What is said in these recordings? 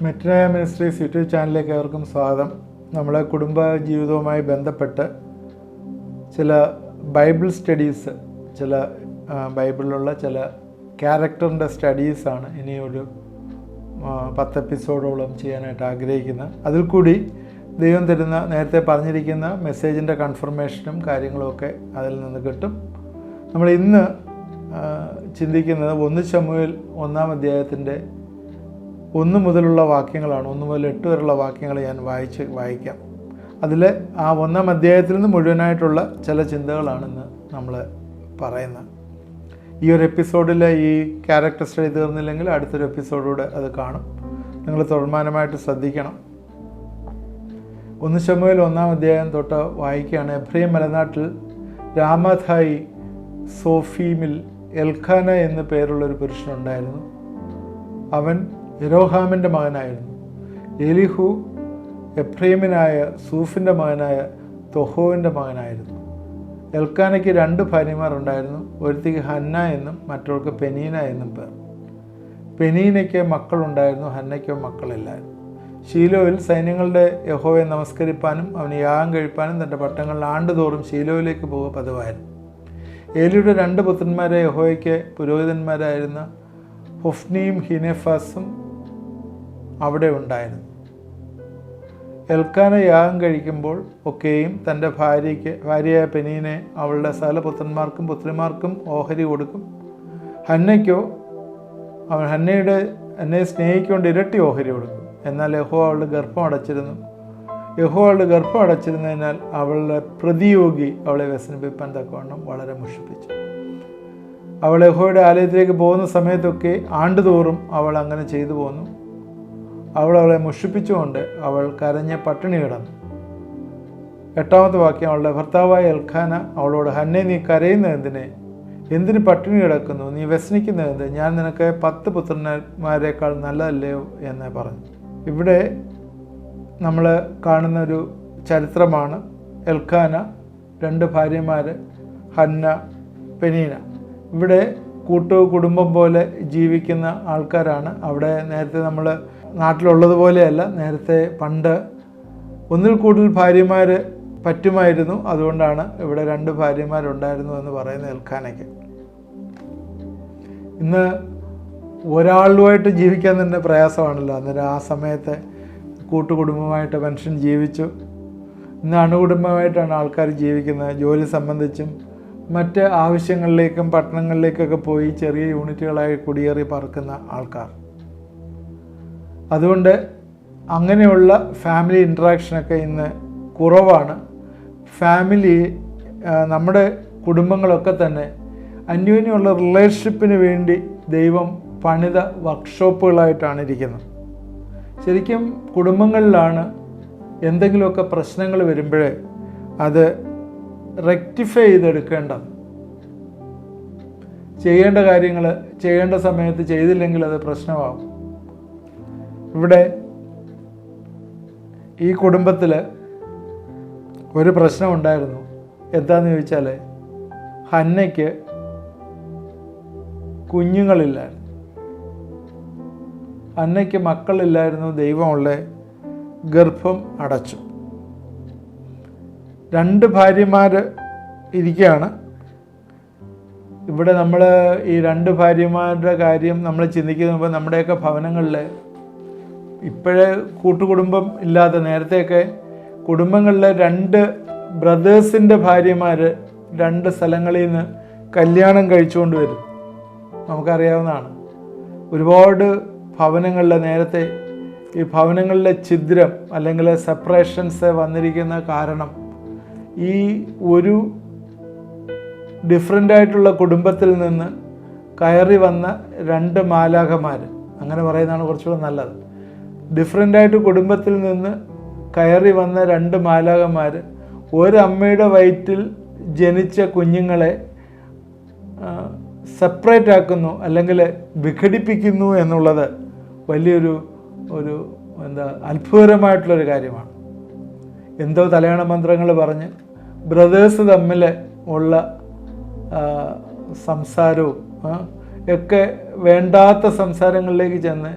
മെറ്റനായ ministries YouTube ചാനലിലേക്ക് ഏവർക്കും സ്വാഗതം. നമ്മളെ കുടുംബ ജീവിതവുമായി ബന്ധപ്പെട്ട് ചില ബൈബിൾ സ്റ്റഡീസ്, ചില ബൈബിളിലുള്ള ചില ക്യാരക്ടറിൻ്റെ സ്റ്റഡീസാണ് ഇനി ഒരു 10 എപ്പിസോഡോളം ചെയ്യാനായിട്ട് ആഗ്രഹിക്കുന്നത്. അതിൽ കൂടി ദൈവം തരുന്ന നേരത്തെ പറഞ്ഞിരിക്കുന്ന മെസ്സേജിൻ്റെ കൺഫർമേഷനും കാര്യങ്ങളുമൊക്കെ അതിൽ നിന്ന് കിട്ടും. നമ്മൾ ഇന്ന് ചിന്തിക്കുന്നത് 1 ശമൂവേൽ 1-ാം അധ്യായത്തിൻ്റെ 1 മുതലുള്ള വാക്യങ്ങളാണ്. 1 മുതൽ 8 വരെയുള്ള വാക്യങ്ങൾ ഞാൻ വായിക്കാം. അതിൽ ആ 1-ാം അധ്യായത്തിൽ നിന്ന് മുഴുവനായിട്ടുള്ള ചില ചിന്തകളാണെന്ന് നമ്മൾ പറയുന്നത്. ഈ ഒരു എപ്പിസോഡിൽ ഈ ക്യാരക്ടർ സ്റ്റഡി തീർന്നില്ലെങ്കിൽ അടുത്തൊരു എപ്പിസോഡിലൂടെ അത് കാണും. നിങ്ങൾ തുടർമാനമായിട്ട് ശ്രദ്ധിക്കണം. 1 ശമൂവേൽ 1-ാം അധ്യായം തൊട്ട് വായിക്കുകയാണ്. എഫ്രൈം മലനാട്ടിൽ രാമഥായി സോഫീമിൽ എൽഖാന എന്നു പേരുള്ളൊരു പുരുഷനുണ്ടായിരുന്നു. അവൻ യെരോഹാമിൻ്റെ മകനായിരുന്നു. എലിഹു എഫ്രൈമിനായ സൂഫിൻ്റെ മകനായ തൊഹോവിൻ്റെ മകനായിരുന്നു. എൽക്കാനയ്ക്ക് 2 ഭാര്യമാരുണ്ടായിരുന്നു. ഒരുത്തിക്ക് ഹന്ന എന്നും മറ്റവർക്ക് പെനീന എന്നും പേർ. പെനീനയ്ക്ക് മക്കളുണ്ടായിരുന്നു, ഹന്നയ്ക്കോ മക്കളില്ലായിരുന്നു. ശീലോയിൽ സൈന്യങ്ങളുടെ യഹോവയെ നമസ്കരിപ്പാനും അവന് യാഗം കഴിപ്പാനും തൻ്റെ പട്ടണങ്ങളിൽ ആണ്ടുതോറും ശീലോയിലേക്ക് പോകുക പതിവായിരുന്നു. ഏലിയുടെ 2 പുത്രന്മാരെ യഹോവയ്ക്ക് പുരോഹിതന്മാരായിരുന്ന ഹൊഫ്നിയും ഹിനെഫാസും അവിടെ ഉണ്ടായിരുന്നു. എൽക്കാന യാഗം കഴിക്കുമ്പോൾ ഒക്കെയും തൻ്റെ ഭാര്യയായ പെനീനെ അവളുടെ സകല പുത്രന്മാർക്കും പുത്രിമാർക്കും ഓഹരി കൊടുക്കും. ഹന്നയ്ക്കോ അവൻ എന്നെ സ്നേഹിക്കൊണ്ട് ഇരട്ടി ഓഹരി കൊടുക്കും. എന്നാൽ യഹോവ അവളുടെ ഗർഭം അടച്ചിരുന്നതിനാൽ അവളുടെ പ്രതിയോഗി അവളെ വ്യസനിപ്പിക്കാൻ തക്കവണ്ണം വളരെ മുഷിപ്പിച്ചു. അവൾ യഹോവയുടെ ആലയത്തിലേക്ക് പോകുന്ന സമയത്തൊക്കെ ആണ്ടുതോറും അവൾ അങ്ങനെ ചെയ്തു പോന്നു. അവളെ മുഷിപ്പിച്ചുകൊണ്ട് അവൾ കരഞ്ഞ് പട്ടിണി കിടന്നു. 8-ാമത്തെ വാക്യം, അവളുടെ ഭർത്താവായ എൽഖാന അവളോട്, ഹന്നെ, നീ കരയുന്നത് എന്തിന് പട്ടിണി കിടക്കുന്നു? നീ വ്യസനിക്കുന്നത് ഞാൻ നിനക്ക് 10 പുത്രന്മാരെക്കാൾ നല്ലതല്ലയോ എന്ന് പറഞ്ഞു. ഇവിടെ നമ്മൾ കാണുന്നൊരു ചരിത്രമാണ്. എൽഖാന, 2 ഭാര്യമാർ, ഹന്ന, പെനീന. ഇവിടെ കുടുംബം പോലെ ജീവിക്കുന്ന ആൾക്കാരാണ്. അവിടെ നേരത്തെ നമ്മൾ നാട്ടിലുള്ളതുപോലെയല്ല. നേരത്തെ പണ്ട് 1-ൽ കൂടുതൽ ഭാര്യമാർ പറ്റുമായിരുന്നു. അതുകൊണ്ടാണ് ഇവിടെ 2 ഭാര്യമാരുണ്ടായിരുന്നു എന്ന് പറയുന്ന എൽഖാനയ്ക്ക്. ഇന്ന് ഒരാളുമായിട്ട് ജീവിക്കാൻ തന്നെ പ്രയാസമാണല്ലോ. അന്നേരം ആ സമയത്ത് കൂട്ടുകുടുംബമായിട്ട് മനുഷ്യൻ ജീവിച്ചു. ഇന്ന് അണുകുടുംബമായിട്ടാണ് ആൾക്കാർ ജീവിക്കുന്നത്. ജോലി സംബന്ധിച്ചും മറ്റ് ആവശ്യങ്ങളിലേക്കും പട്ടണങ്ങളിലേക്കൊക്കെ പോയി ചെറിയ യൂണിറ്റുകളായി കുടിയേറി പറക്കുന്ന ആൾക്കാർ. അതുകൊണ്ട് അങ്ങനെയുള്ള ഫാമിലി ഇൻട്രാക്ഷനൊക്കെ ഇന്ന് കുറവാണ്. നമ്മുടെ കുടുംബങ്ങളൊക്കെ തന്നെ അന്യോന്യമുള്ള റിലേഷൻഷിപ്പിന് വേണ്ടി ദൈവം പണിത വർക്ക്ഷോപ്പുകളായിട്ടാണ് ഇരിക്കുന്നത്. ശരിക്കും കുടുംബങ്ങളിലാണ് എന്തെങ്കിലുമൊക്കെ പ്രശ്നങ്ങൾ വരുമ്പോഴേ അത് റെക്ടിഫൈ ചെയ്തെടുക്കേണ്ടത്. ചെയ്യേണ്ട കാര്യങ്ങൾ ചെയ്യേണ്ട സമയത്ത് ചെയ്തില്ലെങ്കിൽ അത് പ്രശ്നമാകും. ഇവിടെ ഈ കുടുംബത്തിൽ ഒരു പ്രശ്നമുണ്ടായിരുന്നു. എന്താണെന്ന് ചോദിച്ചാൽ ഹന്നയ്ക്ക് കുഞ്ഞുങ്ങളില്ലായിരുന്നു. ഹന്നയ്ക്ക് മക്കളില്ലായിരുന്നു. ദൈവമുള്ള ഗർഭം അടച്ചു. 2 ഭാര്യമാർ ഇരിക്കുകയാണ്. ഇവിടെ നമ്മൾ ഈ 2 ഭാര്യമാരുടെ കാര്യം നമ്മൾ ചിന്തിക്കുമ്പോൾ നമ്മുടെയൊക്കെ ഭവനങ്ങളിൽ ഇപ്പോഴേ കൂട്ടുകുടുംബം ഇല്ലാത്ത, നേരത്തെയൊക്കെ കുടുംബങ്ങളിൽ 2 ബ്രദേഴ്സിൻ്റെ ഭാര്യമാർ 2 സ്ഥലങ്ങളിൽ നിന്ന് കല്യാണം കഴിച്ചുകൊണ്ട് വരും. നമുക്കറിയാവുന്നതാണ്. ഒരുപാട് ഭവനങ്ങളിൽ നേരത്തെ ഈ ഭവനങ്ങളിലെ ഛിദ്രം അല്ലെങ്കിൽ സെപ്പറേഷൻസ് വന്നിരിക്കുന്ന കാരണം ഈ ഒരു ഡിഫറൻ്റായിട്ടുള്ള കുടുംബത്തിൽ നിന്ന് കയറി വന്ന 2 മാലാഖമാർ, അങ്ങനെ പറയുന്നതാണ് കുറച്ചുകൂടെ നല്ലത്. ഡിഫറൻ്റായിട്ട് കുടുംബത്തിൽ നിന്ന് കയറി വന്ന 2 മാലാഖമാർ ഒരമ്മയുടെ വയറ്റിൽ ജനിച്ച കുഞ്ഞുങ്ങളെ സെപ്പറേറ്റ് ആക്കുന്നു അല്ലെങ്കിൽ വിഘടിപ്പിക്കുന്നു എന്നുള്ളത് വലിയൊരു അത്ഭുതകരമായിട്ടുള്ളൊരു കാര്യമാണ്. എന്തോ തലയണ മന്ത്രങ്ങൾ പറഞ്ഞ് ബ്രദേഴ്സ് തമ്മിൽ ഉള്ള സംസാരവും ഒക്കെ വേണ്ടാത്ത സംസാരങ്ങളിലേക്ക് ചെന്ന്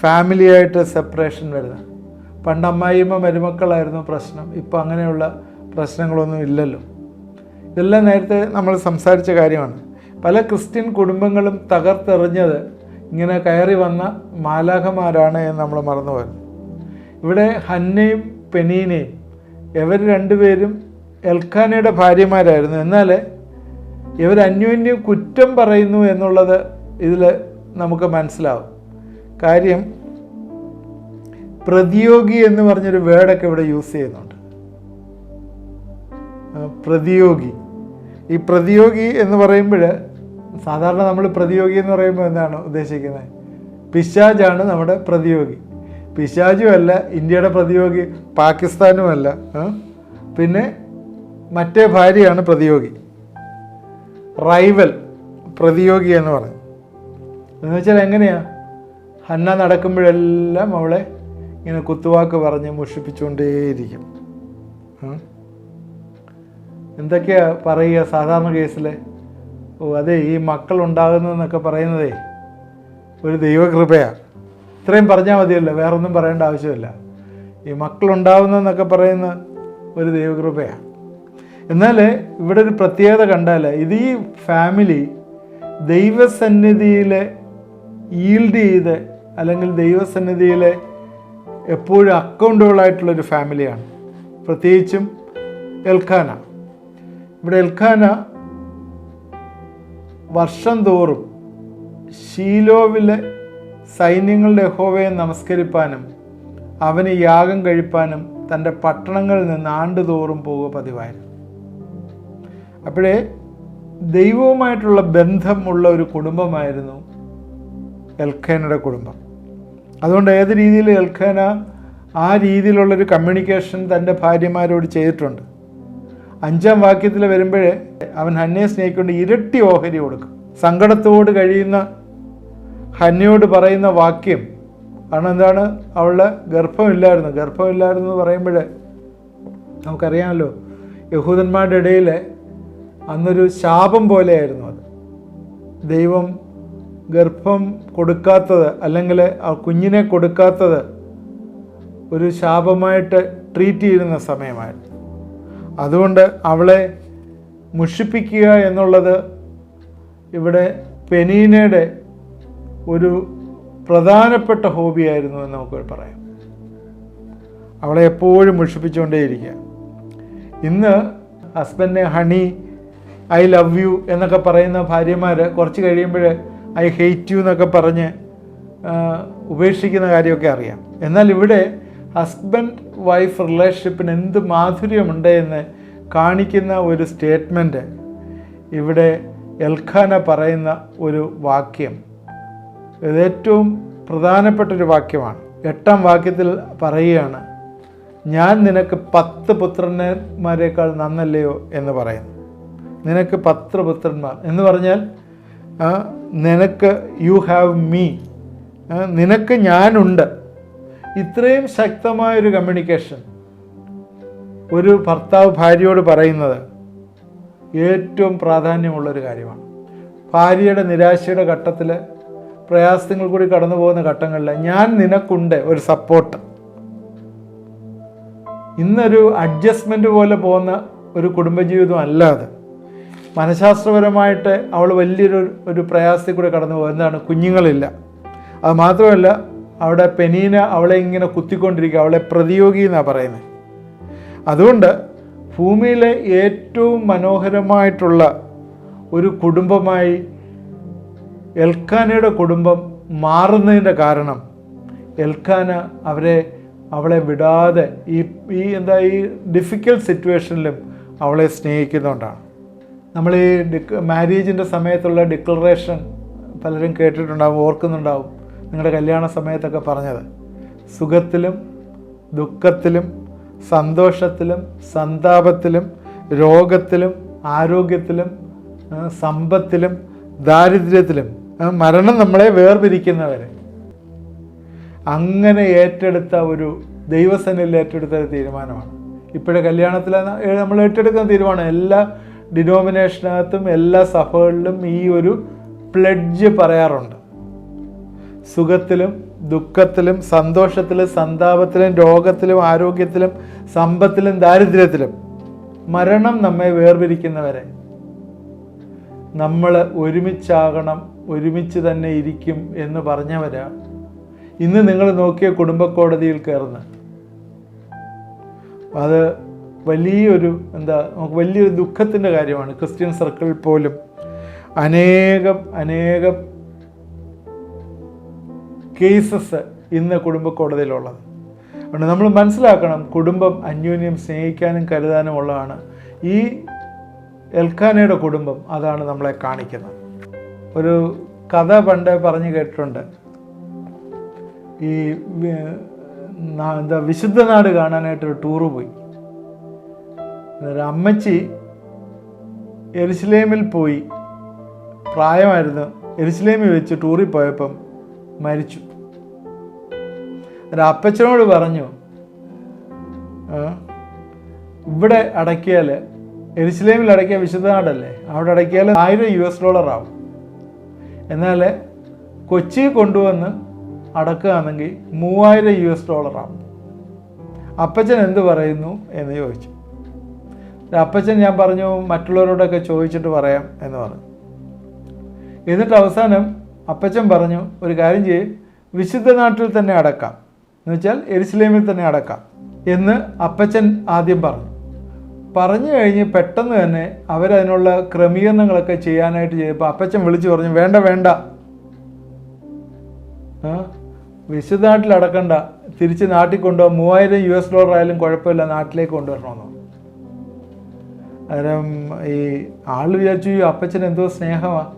ഫാമിലിയായിട്ട് സെപ്പറേഷൻ വരുന്നത്. പണ്ട് അമ്മായിയമ്മ മരുമക്കളായിരുന്നു പ്രശ്നം, ഇപ്പോൾ അങ്ങനെയുള്ള പ്രശ്നങ്ങളൊന്നും ഇല്ലല്ലോ. ഇതെല്ലാം നേരത്തെ നമ്മൾ സംസാരിച്ച കാര്യമാണ്. പല ക്രിസ്ത്യൻ കുടുംബങ്ങളും തകർത്തെറിഞ്ഞത് ഇങ്ങനെ കയറി വന്ന മാലാഖമാരാണ് എന്ന് നമ്മൾ മറന്നു പോയത്. ഇവിടെ ഹന്നയും പെനീനയും ഇവർ രണ്ടുപേരും എൽക്കാനയുടെ ഭാര്യമാരായിരുന്നു. എന്നാൽ ഇവർ അന്യോന്യം കുറ്റം പറയുന്നു എന്നുള്ളത് ഇതിൽ നമുക്ക് മനസ്സിലാവും. കാര്യം പ്രതിയോഗി എന്ന് പറഞ്ഞൊരു വേർഡൊക്കെ ഇവിടെ യൂസ് ചെയ്യുന്നുണ്ട്. പ്രതിയോഗി, ഈ പ്രതിയോഗി എന്ന് പറയുമ്പോൾ സാധാരണ നമ്മൾ പ്രതിയോഗി എന്ന് പറയുമ്പോൾ എന്താണ് ഉദ്ദേശിക്കുന്നത്? പിശാചാണ് നമ്മുടെ പ്രതിയോഗി. പിശാചുമല്ല, ഇന്ത്യയുടെ പ്രതിയോഗി പാകിസ്ഥാനുമല്ല, പിന്നെ മറ്റേ ഭാര്യയാണ് പ്രതിയോഗി. റൈവൽ പ്രതിയോഗി എന്ന് പറയും. എന്ന് വെച്ചാൽ എങ്ങനെയാ? ഹന്ന നടക്കുമ്പോഴെല്ലാം അവളെ ഇങ്ങനെ കുത്തുവാക്ക് പറഞ്ഞ് മുഷിപ്പിച്ചുകൊണ്ടേയിരിക്കും. എന്തൊക്കെയാ പറയുക സാധാരണ കേസിൽ? അതെ, ഈ മക്കളുണ്ടാകുന്നു എന്നൊക്കെ പറയുന്നതേ ഒരു ദൈവകൃപയാണ്. ഇത്രയും പറഞ്ഞാൽ മതിയല്ലോ, വേറൊന്നും പറയേണ്ട ആവശ്യമില്ല. ഈ മക്കളുണ്ടാവുന്നതെന്നൊക്കെ പറയുന്ന ഒരു ദൈവകൃപയാണ്. എന്നാൽ ഇവിടെ ഒരു പ്രത്യേകത കണ്ടാൽ ഇത് ഈ ഫാമിലി ദൈവസന്നിധിയിൽ ഈൽഡ് ചെയ്ത്, അല്ലെങ്കിൽ ദൈവസന്നിധിയിൽ എപ്പോഴും അക്കൗണ്ടബിളായിട്ടുള്ളൊരു ഫാമിലിയാണ്. പ്രത്യേകിച്ചും എൽക്കാന. ഇവിടെ എൽക്കാന വർഷം തോറും ശീലോവിലെ സൈന്യങ്ങളുടെ യഹോവയെ നമസ്കരിപ്പാനും അവന് യാഗം കഴിപ്പാനും തൻ്റെ പട്ടണങ്ങളിൽ നിന്ന് ആണ്ടുതോറും പോവുക പതിവായിരുന്നു. അപ്പോഴേ ദൈവവുമായിട്ടുള്ള ബന്ധമുള്ള ഒരു കുടുംബമായിരുന്നു എൽക്കാനയുടെ കുടുംബം. അതുകൊണ്ട് ഏത് രീതിയിൽ എൽക്കാന ആ രീതിയിലുള്ളൊരു കമ്മ്യൂണിക്കേഷൻ തൻ്റെ ഭാര്യമാരോട് ചെയ്തിട്ടുണ്ട്. 5-ാം വാക്യത്തിൽ വരുമ്പോഴേ അവൻ ഹന്നയെ സ്നേഹിക്കൊണ്ട് ഇരട്ടി ഓഹരി കൊടുക്കും. സങ്കടത്തോട് കഴിയുന്ന ഹന്നയോട് പറയുന്ന വാക്യം കാരണം എന്താണ്? അവളുടെ ഗർഭമില്ലായിരുന്നു എന്ന് പറയുമ്പോൾ നമുക്കറിയാമല്ലോ, യഹൂദന്മാരുടെ ഇടയിൽ അന്നൊരു ശാപം പോലെയായിരുന്നു അത്. ദൈവം ഗർഭം കൊടുക്കാത്തത്, അല്ലെങ്കിൽ ആ കുഞ്ഞിനെ കൊടുക്കാത്തത് ഒരു ശാപമായിട്ട് ട്രീറ്റ് ചെയ്യുന്ന സമയമായിരുന്നു. അതുകൊണ്ട് അവളെ മുഷിപ്പിക്കുക എന്നുള്ളത് ഇവിടെ പെനീനയുടെ ഒരു പ്രധാനപ്പെട്ട ഹോബിയായിരുന്നു എന്ന് നമുക്ക് പറയാം. അവളെ എപ്പോഴും മുഷിപ്പിച്ചുകൊണ്ടേയിരിക്കുക. ഇന്ന് ഹസ്ബൻഡിനെ ഹണി, ഐ ലവ് യു എന്നൊക്കെ പറയുന്ന ഭാര്യമാർ കുറച്ച് കഴിയുമ്പോൾ ഐ ഹെയ്റ്റ് യു എന്നൊക്കെ പറഞ്ഞ് ഉപേക്ഷിക്കുന്ന കാര്യമൊക്കെ അറിയാം. എന്നാൽ ഇവിടെ ഹസ്ബൻഡ് വൈഫ് റിലേഷൻഷിപ്പിന് എന്ത് മാധുര്യമുണ്ട് എന്ന് കാണിക്കുന്ന ഒരു സ്റ്റേറ്റ്മെൻറ്റ് ഇവിടെ എൽക്കാന പറയുന്ന ഒരു വാക്യം, ഇത് ഏറ്റവും പ്രധാനപ്പെട്ടൊരു വാക്യമാണ്. 8-ാം വാക്യത്തിൽ പറയുകയാണ്, ഞാൻ നിനക്ക് 10 പുത്രന്മാരേക്കാൾ നന്നല്ലയോ എന്ന് പറയുന്നു. നിനക്ക് 10 പുത്രന്മാർ എന്ന് പറഞ്ഞാൽ നിനക്ക് യു ഹാവ് മീ, നിനക്ക് ഞാനുണ്ട്. ഇത്രയും ശക്തമായൊരു കമ്മ്യൂണിക്കേഷൻ ഒരു ഭർത്താവ് ഭാര്യയോട് പറയുന്നത് ഏറ്റവും പ്രാധാന്യമുള്ളൊരു കാര്യമാണ്. ഭാര്യയുടെ നിരാശയുടെ ഘട്ടത്തിൽ, പ്രയാസങ്ങൾ കൂടി കടന്നു പോകുന്ന ഘട്ടങ്ങളിൽ ഞാൻ നിനക്കുണ്ട് ഒരു സപ്പോർട്ട്. ഇന്നൊരു അഡ്ജസ്റ്റ്മെൻറ്റ് പോലെ പോകുന്ന ഒരു കുടുംബജീവിതം അല്ലാതെ മനഃശാസ്ത്രപരമായിട്ട് അവൾ വലിയൊരു പ്രയാസത്തിൽ കൂടെ കടന്നു പോകും. എന്താണ്? കുഞ്ഞുങ്ങളില്ല. അത് മാത്രമല്ല, അവിടെ പെനീന അവളെ ഇങ്ങനെ കുത്തിക്കൊണ്ടിരിക്കുക, അവളെ പ്രതിയോഗി എന്നാണ് പറയുന്നത്. അതുകൊണ്ട് ഭൂമിയിലെ ഏറ്റവും മനോഹരമായിട്ടുള്ള ഒരു കുടുംബമായി എൽക്കാനയുടെ കുടുംബം മാറുന്നതിൻ്റെ കാരണം എൽക്കാന അവളെ വിടാതെ ഈ ഡിഫിക്കൽട്ട് സിറ്റുവേഷനിലും അവളെ സ്നേഹിക്കുന്നതുകൊണ്ടാണ്. നമ്മൾ ഈ മാരേജിൻ്റെ സമയത്തുള്ള ഡിക്ലറേഷൻ പലരും കേട്ടിട്ടുണ്ടാവും, ഓർക്കുന്നുണ്ടാവും. നിങ്ങളുടെ കല്യാണ സമയത്തൊക്കെ പറഞ്ഞത്, സുഖത്തിലും ദുഃഖത്തിലും സന്തോഷത്തിലും സന്താപത്തിലും രോഗത്തിലും ആരോഗ്യത്തിലും സമ്പത്തിലും ദാരിദ്ര്യത്തിലും മരണം നമ്മളെ വേർപിരിക്കുന്നവരെ അങ്ങനെ ഏറ്റെടുത്ത ഒരു ദൈവസന്നിധിയിൽ ഏറ്റെടുത്ത ഒരു തീരുമാനമാണ്. ഇപ്പോഴത്തെ കല്യാണത്തിൽ നമ്മൾ ഏറ്റെടുക്കുന്ന തീരുമാനം എല്ലാ ഡിനോമിനേഷനകത്തും എല്ലാ സഭകളിലും ഈ ഒരു പ്ലെഡ്ജ് പറയാറുണ്ട്. സുഖത്തിലും ദുഃഖത്തിലും സന്തോഷത്തിലും സന്താപത്തിലും രോഗത്തിലും ആരോഗ്യത്തിലും സമ്പത്തിലും ദാരിദ്ര്യത്തിലും മരണം നമ്മെ വേർപിരിക്കുന്നവരെ നമ്മൾ ഒരുമിച്ചാകണം, ഒരുമിച്ച് തന്നെ ഇരിക്കും എന്ന് പറഞ്ഞവരാ ഇന്ന് നിങ്ങൾ നോക്കിയ കുടുംബ കോടതിയിൽ കയറുന്നത്. അത് വലിയൊരു നമുക്ക് വലിയൊരു ദുഃഖത്തിൻ്റെ കാര്യമാണ്. ക്രിസ്ത്യൻ സർക്കിളിൽ പോലും അനേകം കേസസ് ഇന്ന് കുടുംബ കോടതിയിലുള്ളത്. അതുകൊണ്ട് നമ്മൾ മനസ്സിലാക്കണം, കുടുംബം അന്യോന്യം സ്നേഹിക്കാനും കരുതാനും ഉള്ളതാണ്. ഈ എൽക്കാനയുടെ കുടുംബം അതാണ് നമ്മളെ കാണിക്കുന്നത്. ഒരു കഥ പണ്ട് പറഞ്ഞു കേട്ടിട്ടുണ്ട്. ഈ വിശുദ്ധ നാട് കാണാനായിട്ടൊരു ടൂറ് പോയി. അമ്മച്ചി യെരുശലേമിൽ പോയി, പ്രായമായിരുന്നു. യെരുശലേമിൽ വെച്ച് ടൂറിൽ പോയപ്പം മരിച്ചു. അപ്പച്ചനോട് പറഞ്ഞു, ഇവിടെ അടക്കിയാൽ, യെരുശലേമിൽ അടക്കിയ വിശുദ്ധ നാടല്ലേ, അവിടെ അടക്കിയാൽ $1000 ആവും. എന്നാൽ കൊച്ചി കൊണ്ടുവന്ന് അടക്കുകയാണെങ്കിൽ $3000 ആവും. അപ്പച്ചൻ എന്ത് പറയുന്നു എന്ന് ചോദിച്ചു. അപ്പച്ചൻ ഞാൻ പറഞ്ഞു മറ്റുള്ളവരോടൊക്കെ ചോദിച്ചിട്ട് പറയാം എന്ന് പറഞ്ഞു. എന്നിട്ട് അവസാനം അപ്പച്ചൻ പറഞ്ഞു, ഒരു കാര്യം ചെയ്യും, വിശുദ്ധ നാട്ടിൽ തന്നെ അടക്കാം, എന്ന് വെച്ചാൽ യെരുശലേമിൽ തന്നെ അടക്കാം എന്ന് അപ്പച്ചൻ ആദ്യം പറഞ്ഞു കഴിഞ്ഞ് പെട്ടെന്ന് തന്നെ അവരതിനുള്ള ക്രമീകരണങ്ങളൊക്കെ ചെയ്യാനായിട്ട് ചെയ്തപ്പോൾ അപ്പച്ചൻ വിളിച്ചു പറഞ്ഞു, വേണ്ട, വിശുദ്ധ നാട്ടിൽ അടക്കണ്ട, തിരിച്ച് നാട്ടിൽ കൊണ്ടുപോകാം, $3000 ആയാലും കുഴപ്പമില്ല, നാട്ടിലേക്ക് കൊണ്ടുവരണമെന്ന്. അന്നേരം ഈ ആൾ വിചാരിച്ചു, ഈ അപ്പച്ചൻ എന്തോ സ്നേഹമാണ്,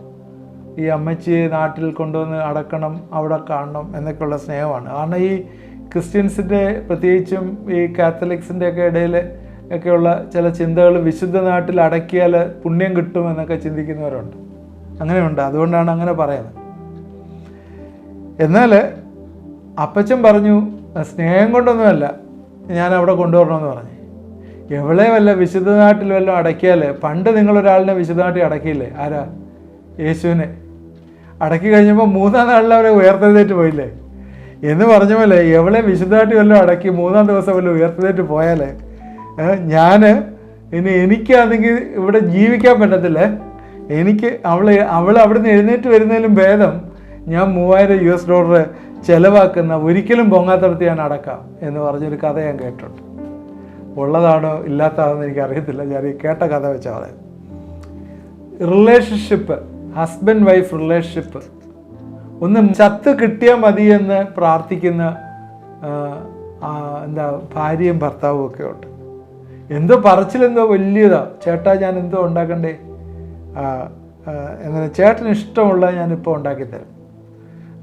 ഈ അമ്മച്ചിയെ നാട്ടിൽ കൊണ്ടുവന്ന് അടക്കണം, അവിടെ കാണണം എന്നൊക്കെയുള്ള സ്നേഹമാണ്. കാരണം ഈ ക്രിസ്ത്യൻസിൻ്റെ, പ്രത്യേകിച്ചും ഈ കാത്തലിക്സിൻ്റെ ഒക്കെ ഇടയിൽ ഒക്കെയുള്ള ചില ചിന്തകൾ വിശുദ്ധ നാട്ടിൽ അടക്കിയാൽ പുണ്യം കിട്ടും എന്നൊക്കെ ചിന്തിക്കുന്നവരുണ്ട്. അങ്ങനെയുണ്ട്, അതുകൊണ്ടാണ് അങ്ങനെ പറയുന്നത്. എന്നാൽ അപ്പച്ചൻ പറഞ്ഞു, സ്നേഹം കൊണ്ടൊന്നുമല്ല ഞാൻ അവിടെ കൊണ്ടുവരണമെന്ന് പറഞ്ഞു. എവിടെ വല്ല വിശുദ്ധ നാട്ടിൽ വല്ലതും അടക്കിയാൽ, പണ്ട് നിങ്ങളൊരാളിനെ വിശുദ്ധ നാട്ടിൽ അടക്കിയില്ലേ, ആരാ? യേശുവിനെ അടക്കി കഴിഞ്ഞപ്പോൾ 3-ാം നാളിൽ അവരെ ഉയർത്തെഴുന്നേറ്റ് പോയില്ലേ എന്ന് പറഞ്ഞ പോലെ, എവളെ വിശുദ്ധ നാട്ടിൽ വല്ലതും അടക്കി 3-ാം ദിവസം വല്ലതും ഉയർത്തെഴുന്നേറ്റ് പോയാലേ എനിക്കാണെങ്കിൽ ഇവിടെ ജീവിക്കാൻ പറ്റത്തില്ലേ, അവൾ അവിടുന്ന് എഴുന്നേറ്റ് വരുന്നതിലും ഭേദം ഞാൻ $3000 ചിലവാക്കുന്ന, ഒരിക്കലും പൊങ്ങാത്തടത്ത് ഞാൻ അടക്കാം എന്ന് പറഞ്ഞൊരു കഥ ഞാൻ കേട്ടിട്ടുണ്ട്. ഉള്ളതാണോ ഇല്ലാത്തതാണെന്ന് എനിക്കറിയത്തില്ല, ഞാൻ ഈ കേട്ട കഥ വെച്ചാൽ പറയാം. റിലേഷൻഷിപ്പ്, ഹസ്ബൻഡ് വൈഫ് റിലേഷൻഷിപ്പ് ഒന്ന് ചത്ത് കിട്ടിയാൽ മതിയെന്ന് പ്രാർത്ഥിക്കുന്ന ഭാര്യയും ഭർത്താവും ഒക്കെ ഉണ്ട്. എന്തോ പറച്ചിലെന്തോ വലിയതാ, ചേട്ടാ ഞാൻ എന്തോ ഉണ്ടാക്കണ്ടേ, അങ്ങനെ ചേട്ടന് ഇഷ്ടമുള്ള ഞാനിപ്പോൾ ഉണ്ടാക്കിത്തരാം.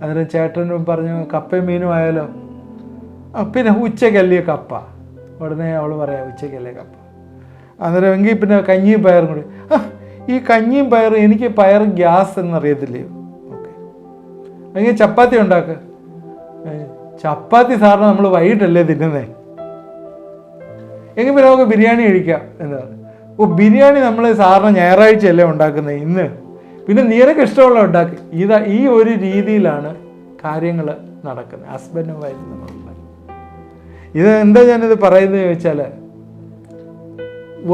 അന്നേരം ചേട്ടനും പറഞ്ഞു, കപ്പയും മീനും ആയാലോ, പിന്നെ ഉച്ചക്കല്ലേ കപ്പ. ഉടനെ അവൾ പറയാം, ഉച്ചക്കല്ലേ കപ്പ. അന്നേരം എങ്കിൽ പിന്നെ കഞ്ഞിയും പയറും കൂടി. ഈ കഞ്ഞിയും പയറും, എനിക്ക് പയർ ഗ്യാസ് എന്നറിയത്തില്ലയോ, ഓക്കെ. അല്ലെങ്കിൽ ചപ്പാത്തി ഉണ്ടാക്കുക. ചപ്പാത്തി സാറിന് നമ്മൾ വൈകിട്ടല്ലേ തിന്നുന്നേ, എങ്കിൽ പിന്നെ നമുക്ക് ബിരിയാണി കഴിക്കാം എന്ന് പറഞ്ഞു. ബിരിയാണി നമ്മൾ സാറിന് ഞായറാഴ്ചയല്ലേ ഉണ്ടാക്കുന്നത്, ഇന്ന് പിന്നെ നിനക്ക് ഇഷ്ടമുള്ള ഉണ്ടാക്കി. ഈ ഒരു രീതിയിലാണ് കാര്യങ്ങൾ നടക്കുന്നത് ഹസ്ബൻഡും വൈഫും തമ്മിലുള്ള. എന്താ ഞാനിത് പറയുന്നത് ചോദിച്ചാൽ,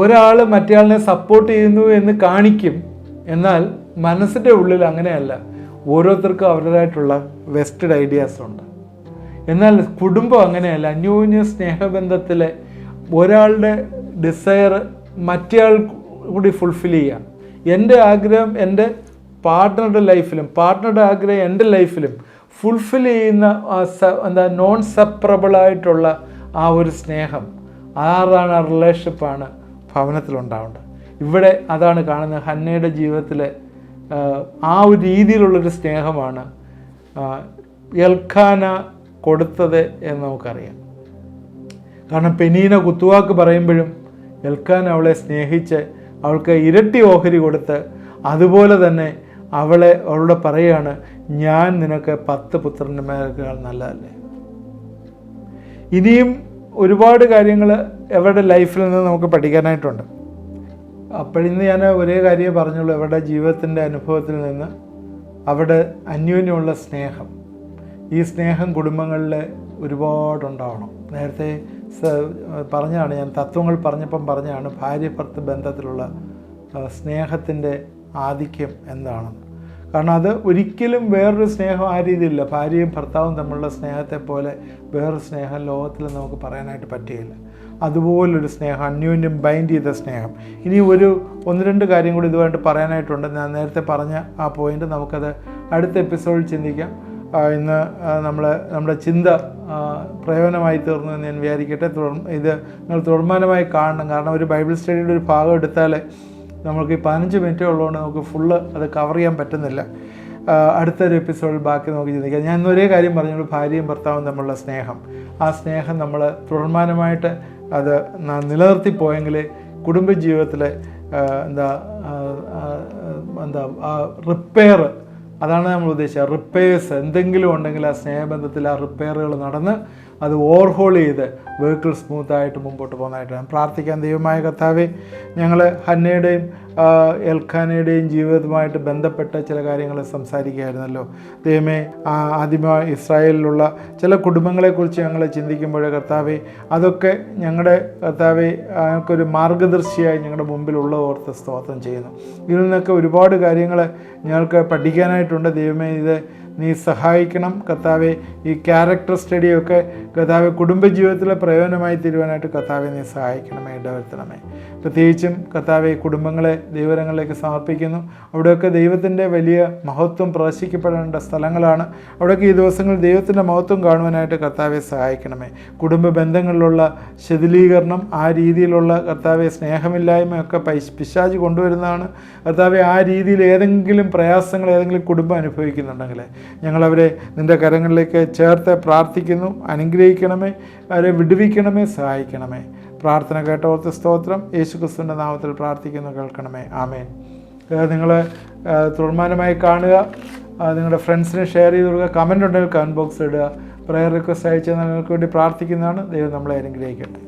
ഒരാൾ മറ്റേയാളിനെ സപ്പോർട്ട് ചെയ്യുന്നു എന്ന് കാണിക്കും, എന്നാൽ മനസ്സിൻ്റെ ഉള്ളിൽ അങ്ങനെയല്ല. ഓരോരുത്തർക്കും അവരുടേതായിട്ടുള്ള വെസ്റ്റഡ് ഐഡിയാസ് ഉണ്ട്. എന്നാൽ കുടുംബം അങ്ങനെയല്ല. അന്യോന്യ സ്നേഹബന്ധത്തിലെ ഒരാളുടെ ഡിസയർ മറ്റേയാൾ കൂടി ഫുൾഫിൽ ചെയ്യുക. എൻ്റെ ആഗ്രഹം എൻ്റെ പാർട്ട്ണറുടെ ലൈഫിലും പാർട്ട്ണറുടെ ആഗ്രഹം എൻ്റെ ലൈഫിലും ഫുൾഫിൽ ചെയ്യുന്ന നോൺ സെപ്പറബിളായിട്ടുള്ള ആ ഒരു സ്നേഹം, അതാണ് ആ റിലേഷൻഷിപ്പാണ് ഭവനത്തിലുണ്ടാവേണ്ടത്. ഇവിടെ അതാണ് കാണുന്നത്. ഹന്നയുടെ ജീവിതത്തിലെ ആ ഒരു രീതിയിലുള്ളൊരു സ്നേഹമാണ് എൽക്കാന കൊടുത്തത് എന്ന് നമുക്കറിയാം. കാരണം പെനീന കുത്തുവാക്ക് പറയുമ്പോഴും എൽക്കാന അവളെ സ്നേഹിച്ച് അവൾക്ക് ഇരട്ടി ഓഹരി കൊടുത്ത്, അതുപോലെ തന്നെ അവളോട് പറയുകയാണ്, ഞാൻ നിനക്ക് 10 പുത്രന്മാരെക്കാൾ നല്ലതല്ലേ. ഇനിയും ഒരുപാട് കാര്യങ്ങൾ അവരുടെ ലൈഫിൽ നിന്ന് നമുക്ക് പഠിക്കാനായിട്ടുണ്ട്. അപ്പോഴിന്ന് ഞാൻ ഒരേ കാര്യം പറഞ്ഞുള്ളൂ, അവരുടെ ജീവിതത്തിൻ്റെ അനുഭവത്തിൽ നിന്ന് അവരുടെ അന്യോന്യമുള്ള സ്നേഹം. ഈ സ്നേഹം കുടുംബങ്ങളിൽ ഒരുപാടുണ്ടാവണം. നേരത്തെ പറഞ്ഞാണ്, ഞാൻ തത്വങ്ങൾ പറഞ്ഞാണ് ഭാര്യ ഭർത്തൃ ബന്ധത്തിലുള്ള സ്നേഹത്തിൻ്റെ ആധിക്യം എന്താണെന്ന്. കാരണം അത് ഒരിക്കലും വേറൊരു സ്നേഹം ആ രീതിയിലില്ല. ഭാര്യയും ഭർത്താവും തമ്മിലുള്ള സ്നേഹത്തെ പോലെ വേറൊരു സ്നേഹം ലോകത്തിൽ നമുക്ക് പറയാനായിട്ട് പറ്റുകയില്ല. അതുപോലൊരു സ്നേഹം, അന്യോന്യം ബൈൻഡ് ചെയ്ത സ്നേഹം. ഇനി ഒന്ന് രണ്ട് കാര്യം കൂടി ഇതുമായിട്ട് പറയാനായിട്ടുണ്ട്. ഞാൻ നേരത്തെ പറഞ്ഞ ആ പോയിൻ്റ് നമുക്കത് അടുത്ത എപ്പിസോഡിൽ ചിന്തിക്കാം. ഇന്ന് നമ്മുടെ ചിന്ത പ്രയോജനമായി തീർന്നു എന്ന് ഞാൻ വിചാരിക്കട്ടെ. ഇത് നിങ്ങൾ തുടർമാനമായി കാണണം. കാരണം ഒരു ബൈബിൾ സ്റ്റഡിയുടെ ഒരു ഭാഗം എടുത്താൽ നമുക്ക് ഈ 15 മിനിറ്റേ ഉള്ളതുകൊണ്ട് നമുക്ക് ഫുള്ള് അത് കവർ ചെയ്യാൻ പറ്റുന്നില്ല. അടുത്തൊരു എപ്പിസോഡിൽ ബാക്കി നമുക്ക് ചിന്തിക്കാം. ഞാൻ ഒരേ കാര്യം പറഞ്ഞുള്ളൂ, ഭാര്യയും ഭർത്താവും തമ്മിലുള്ള സ്നേഹം. ആ സ്നേഹം നമ്മൾ തുടർമാനമായിട്ട് അത് നിലനിർത്തിപ്പോയെങ്കിൽ കുടുംബജീവിതത്തിൽ റിപ്പയർ, അതാണ് നമ്മൾ ഉദ്ദേശിച്ചത്. റിപ്പയേഴ്സ് എന്തെങ്കിലും ഉണ്ടെങ്കിൽ ആ സ്നേഹബന്ധത്തിൽ ആ റിപ്പയറുകൾ നടന്ന് അത് ഓവർഹോൾ ചെയ്ത് വെഹിക്കിൾ സ്മൂത്തായിട്ട് മുമ്പോട്ട് പോകുന്നതായിട്ടാണ് പ്രാർത്ഥിക്കാൻ. ദൈവമായ കർത്താവേ, ഞങ്ങൾ ഹന്നയുടെയും എൽഖാനയുടെയും ജീവിതവുമായിട്ട് ബന്ധപ്പെട്ട ചില കാര്യങ്ങൾ സംസാരിക്കുകയായിരുന്നല്ലോ. ദൈവമേ, ആദ്യമായി ഇസ്രായേലിലുള്ള ചില കുടുംബങ്ങളെക്കുറിച്ച് ഞങ്ങൾ ചിന്തിക്കുമ്പോൾ കർത്താവേ, അതൊക്കെ ഞങ്ങളുടെ കർത്താവേ ഞങ്ങൾക്കൊരു മാർഗദർശിയായി ഞങ്ങളുടെ മുമ്പിലുള്ള ഓർത്ത് സ്തോത്രം ചെയ്യുന്നു. ഇതിൽ നിന്നൊക്കെ ഒരുപാട് കാര്യങ്ങൾ ഞങ്ങൾക്ക് പഠിക്കാനായിട്ടുണ്ട്. ദൈവമേ, ഇത് നീ സഹായിക്കണം കർത്താവെ. ഈ ക്യാരക്ടർ സ്റ്റഡിയൊക്കെ കർത്താവെ കുടുംബജീവിതത്തിലെ പ്രയോജനമായി തീരുവാനായിട്ട് കർത്താവെ നീ സഹായിക്കണമേ, ഇടവരുത്തണമേ. പ്രത്യേകിച്ചും കർത്താവെ കുടുംബങ്ങളെ ദൈവരങ്ങളിലേക്ക് സമർപ്പിക്കുന്നു. അവിടെയൊക്കെ ദൈവത്തിൻ്റെ വലിയ മഹത്വം പ്രദർശിക്കപ്പെടേണ്ട സ്ഥലങ്ങളാണ്. അവിടെയൊക്കെ ഈ ദിവസങ്ങളിൽ ദൈവത്തിൻ്റെ മഹത്വം കാണുവാനായിട്ട് കർത്താവെ സഹായിക്കണമേ. കുടുംബ ബന്ധങ്ങളിലുള്ള ശിഥിലീകരണം, ആ രീതിയിലുള്ള കർത്താവെ സ്നേഹമില്ലായ്മയൊക്കെ പിശാച് കൊണ്ടുവരുന്നതാണ്. കർത്താവെ, ആ രീതിയിൽ ഏതെങ്കിലും പ്രയാസങ്ങൾ ഏതെങ്കിലും കുടുംബം അനുഭവിക്കുന്നുണ്ടെങ്കിൽ ഞങ്ങളവരെ നിൻ്റെ കരങ്ങളിലേക്ക് ചേർത്ത് പ്രാർത്ഥിക്കുന്നു. അനുഗ്രഹിക്കണമേ, അവരെ വിടുവിക്കണമേ, സഹായിക്കണമേ. പ്രാർത്ഥന കേട്ടോർത്ത് സ്തോത്രം. യേശുക്രിസ്തുവിൻ്റെ നാമത്തിൽ പ്രാർത്ഥിക്കുന്നു, കേൾക്കണമേ. ആമേൻ. നിങ്ങൾ തുടർമാനമായി കാണുക, നിങ്ങളുടെ ഫ്രണ്ട്സിന് ഷെയർ ചെയ്ത് കൊടുക്കുക. കമൻ്റ് ഉണ്ടെങ്കിൽ കമൻറ്റ് ബോക്സിൽ ഇടുക. പ്രയർ റിക്വസ്റ്റ് അയച്ചാൽ നിങ്ങൾക്ക് വേണ്ടി പ്രാർത്ഥിക്കുന്നതാണ്. ദൈവം നമ്മളെ അനുഗ്രഹിക്കട്ടെ.